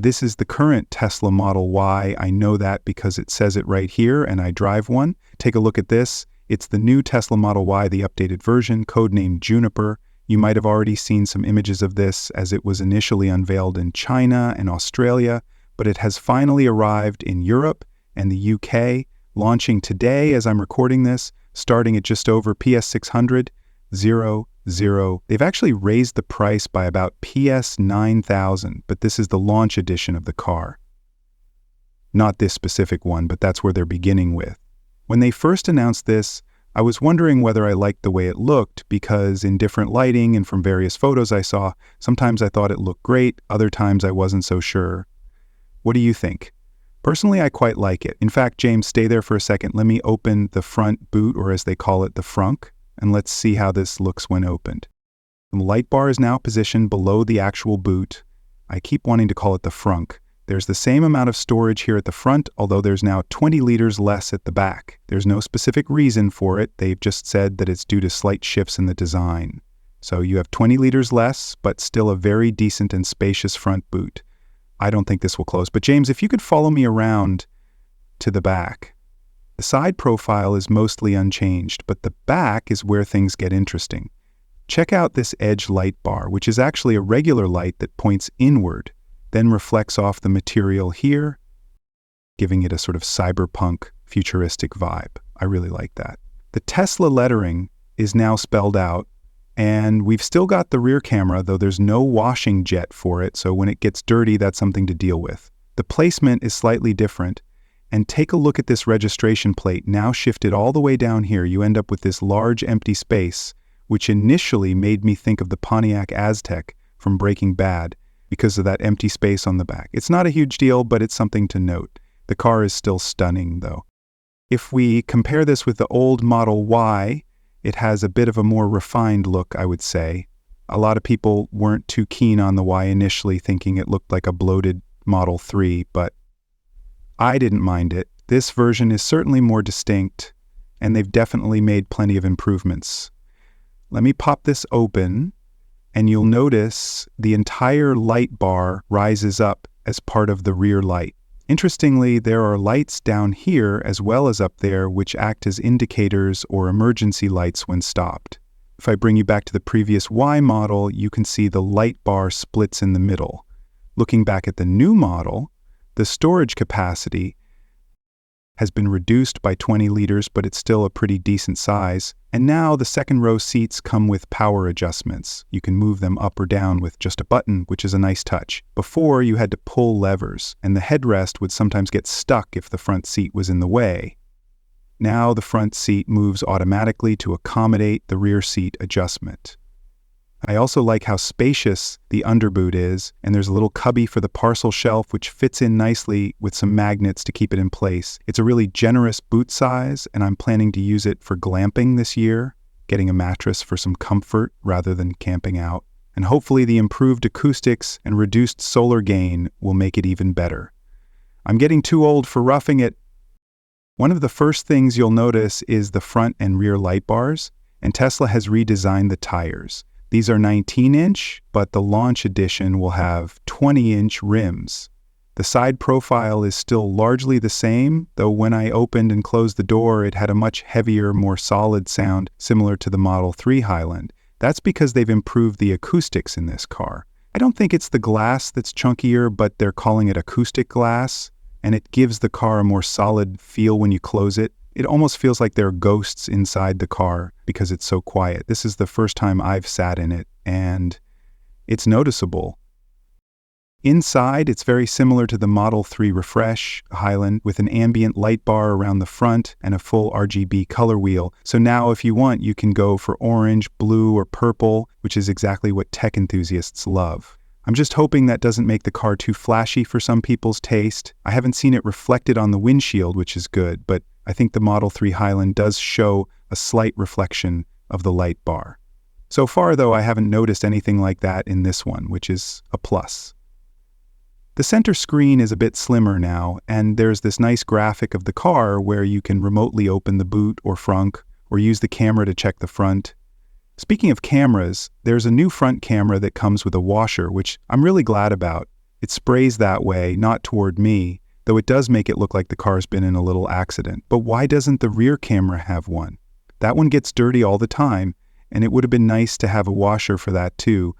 This is the current Tesla Model Y. I know that because it says it right here and I drive one. Take a look at this. It's the new Tesla Model Y, the updated version, codenamed Juniper. You might have already seen some images of this as it was initially unveiled in China and Australia, but it has finally arrived in Europe and the UK, launching today as I'm recording this, starting at just over PS 600, 0. They've actually raised the price by about PS 9,000, but this is the launch edition of the car. Not this specific one, but that's where they're beginning with. When they first announced this, I was wondering whether I liked the way it looked because in different lighting and from various photos I saw, sometimes I thought it looked great, other times I wasn't so sure. What do you think? Personally, I quite like it. In fact, James, stay there for a second. Let me open the front boot, or as they call it, the frunk. And let's see how this looks when opened. The light bar is now positioned below the actual boot. I keep wanting to call it the frunk. There's the same amount of storage here at the front, although there's now 20 liters less at the back. There's no specific reason for it. They've just said that it's due to slight shifts in the design. So you have 20 liters less, but still a very decent and spacious front boot. I don't think this will close. But James, if you could follow me around to the back. The side profile is mostly unchanged, but the back is where things get interesting. Check out this edge light bar, which is actually a regular light that points inward, then reflects off the material here, giving it a sort of cyberpunk, futuristic vibe. I really like that. The Tesla lettering is now spelled out, and we've still got the rear camera, though there's no washing jet for it, so when it gets dirty, that's something to deal with. The placement is slightly different. And take a look at this registration plate, now shifted all the way down here. You end up with this large empty space, which initially made me think of the Pontiac Aztek from Breaking Bad because of that empty space on the back. It's not a huge deal, but it's something to note. The car is still stunning, though. If we compare this with the old Model Y, it has a bit of a more refined look, I would say. A lot of people weren't too keen on the Y initially, thinking it looked like a bloated Model 3, but I didn't mind it. This version is certainly more distinct, and they've definitely made plenty of improvements. Let me pop this open, and you'll notice the entire light bar rises up as part of the rear light. Interestingly, there are lights down here as well as up there which act as indicators or emergency lights when stopped. If I bring you back to the previous Y model, you can see the light bar splits in the middle. Looking back at the new model, the storage capacity has been reduced by 20 liters, but it's still a pretty decent size. And now the second row seats come with power adjustments. You can move them up or down with just a button, which is a nice touch. Before, you had to pull levers, and the headrest would sometimes get stuck if the front seat was in the way. Now the front seat moves automatically to accommodate the rear seat adjustment. I also like how spacious the underboot is, and there's a little cubby for the parcel shelf which fits in nicely with some magnets to keep it in place. It's a really generous boot size, and I'm planning to use it for glamping this year, getting a mattress for some comfort rather than camping out. And hopefully the improved acoustics and reduced solar gain will make it even better. I'm getting too old for roughing it. One of the first things you'll notice is the front and rear light bars, and Tesla has redesigned the tires. These are 19-inch, but the launch edition will have 20-inch rims. The side profile is still largely the same, though when I opened and closed the door, it had a much heavier, more solid sound similar to the Model 3 Highland. That's because they've improved the acoustics in this car. I don't think it's the glass that's chunkier, but they're calling it acoustic glass, and it gives the car a more solid feel when you close it. It almost feels like there are ghosts inside the car because it's so quiet. This is the first time I've sat in it, and it's noticeable. Inside, it's very similar to the Model 3 Refresh Highland with an ambient light bar around the front and a full RGB color wheel. So now if you want, you can go for orange, blue, or purple, which is exactly what tech enthusiasts love. I'm just hoping that doesn't make the car too flashy for some people's taste. I haven't seen it reflected on the windshield, which is good, but I think the Model 3 Highland does show a slight reflection of the light bar. So far, though, I haven't noticed anything like that in this one, which is a plus. The center screen is a bit slimmer now, and there's this nice graphic of the car where you can remotely open the boot or frunk, or use the camera to check the front. Speaking of cameras, there's a new front camera that comes with a washer, which I'm really glad about. It sprays that way, not toward me, though it does make it look like the car's been in a little accident. But why doesn't the rear camera have one? That one gets dirty all the time, and it would have been nice to have a washer for that too.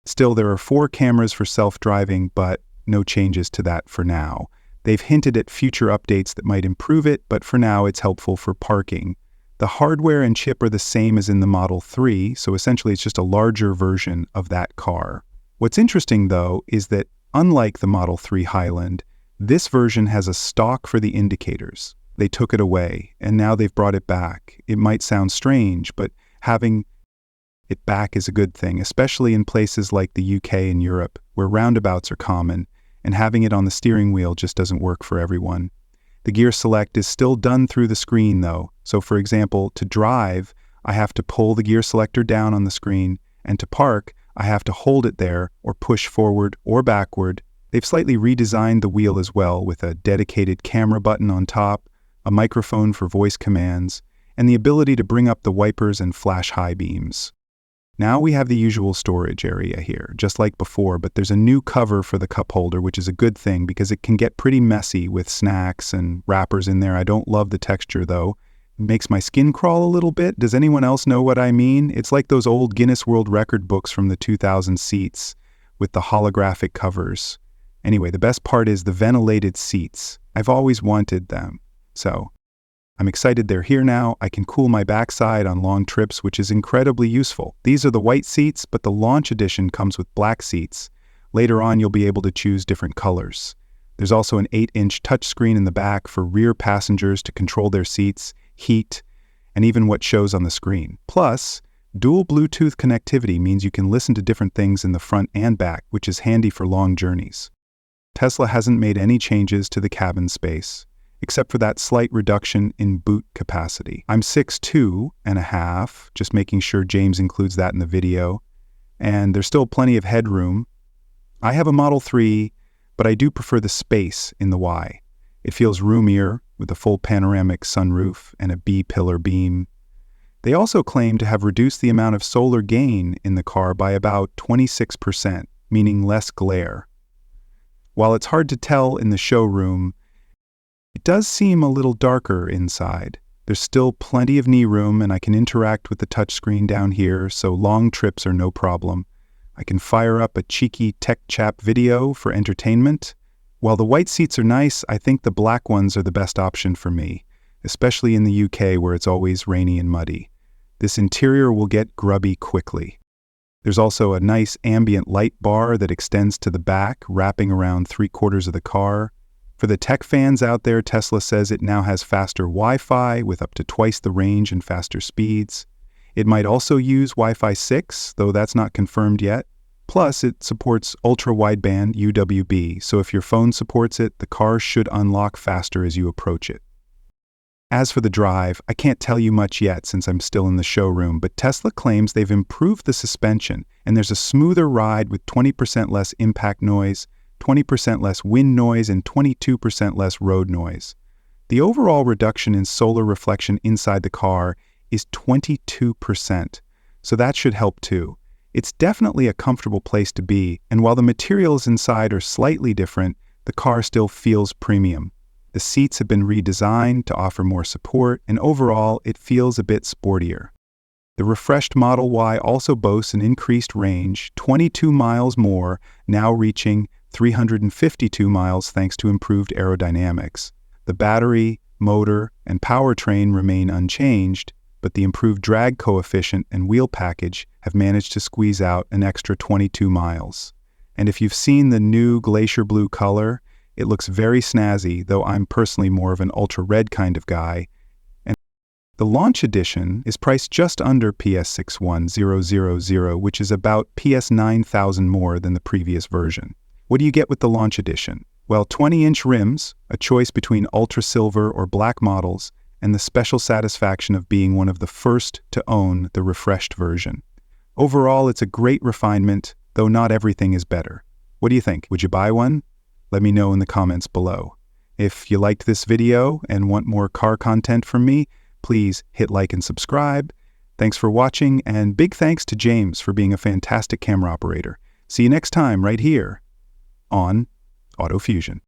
Still, there are 4 cameras for self-driving, but no changes to that for now. They've hinted at future updates that might improve it, but for now it's helpful for parking. The hardware and chip are the same as in the Model 3, so essentially it's just a larger version of that car. What's interesting, though, is that unlike the Model 3 Highland, this version has a stalk for the indicators. They took it away, and now they've brought it back. It might sound strange, but having it back is a good thing, especially in places like the UK and Europe, where roundabouts are common, and having it on the steering wheel just doesn't work for everyone. The gear select is still done through the screen, though. So, for example, to drive, I have to pull the gear selector down on the screen, and to park, I have to hold it there or push forward or backward. They've slightly redesigned the wheel as well, with a dedicated camera button on top, a microphone for voice commands, and the ability to bring up the wipers and flash high beams. Now we have the usual storage area here, just like before, but there's a new cover for the cup holder, which is a good thing because it can get pretty messy with snacks and wrappers in there. I don't love the texture, though. It makes my skin crawl a little bit. Does anyone else know what I mean? It's like those old Guinness World Record books from the 2000 seats with the holographic covers. Anyway, the best part is the ventilated seats. I've always wanted them. So I'm excited they're here now. I can cool my backside on long trips, which is incredibly useful. These are the white seats, but the Launch Edition comes with black seats. Later on, you'll be able to choose different colors. There's also an 8-inch touchscreen in the back for rear passengers to control their seats, heat, and even what shows on the screen. Plus, dual Bluetooth connectivity means you can listen to different things in the front and back, which is handy for long journeys. Tesla hasn't made any changes to the cabin space, except for that slight reduction in boot capacity. I'm 6'2.5", just making sure James includes that in the video, and there's still plenty of headroom. I have a Model 3, but I do prefer the space in the Y. It feels roomier with a full panoramic sunroof and a B-pillar beam. They also claim to have reduced the amount of solar gain in the car by about 26%, meaning less glare. While it's hard to tell in the showroom, it does seem a little darker inside. There's still plenty of knee room, and I can interact with the touchscreen down here, so long trips are no problem. I can fire up a cheeky Tech Chap video for entertainment. While the white seats are nice, I think the black ones are the best option for me, especially in the UK where it's always rainy and muddy. This interior will get grubby quickly. There's also a nice ambient light bar that extends to the back, wrapping around 3/4 of the car. For the tech fans out there, Tesla says it now has faster Wi-Fi with up to twice the range and faster speeds. It might also use Wi-Fi 6, though that's not confirmed yet. Plus, it supports ultra-wideband UWB, so if your phone supports it, the car should unlock faster as you approach it. As for the drive, I can't tell you much yet since I'm still in the showroom, but Tesla claims they've improved the suspension, and there's a smoother ride with 20% less impact noise, 20% less wind noise, and 22% less road noise. The overall reduction in solar reflection inside the car is 22%, so that should help too. It's definitely a comfortable place to be, and while the materials inside are slightly different, the car still feels premium. The seats have been redesigned to offer more support, and overall, it feels a bit sportier. The refreshed Model Y also boasts an increased range, 22 miles more, now reaching 352 miles thanks to improved aerodynamics. The battery, motor, and powertrain remain unchanged, but the improved drag coefficient and wheel package have managed to squeeze out an extra 22 miles. And if you've seen the new glacier blue color, it looks very snazzy, though I'm personally more of an ultra-red kind of guy. And the Launch Edition is priced just under PS61000, which is about PS9,000 more than the previous version. What do you get with the Launch Edition? Well, 20-inch rims, a choice between ultra silver or black models, and the special satisfaction of being one of the first to own the refreshed version. Overall, it's a great refinement, though not everything is better. What do you think? Would you buy one? Let me know in the comments below. If you liked this video and want more car content from me, please hit like and subscribe. Thanks for watching, and big thanks to James for being a fantastic camera operator. See you next time right here on AutoFusion.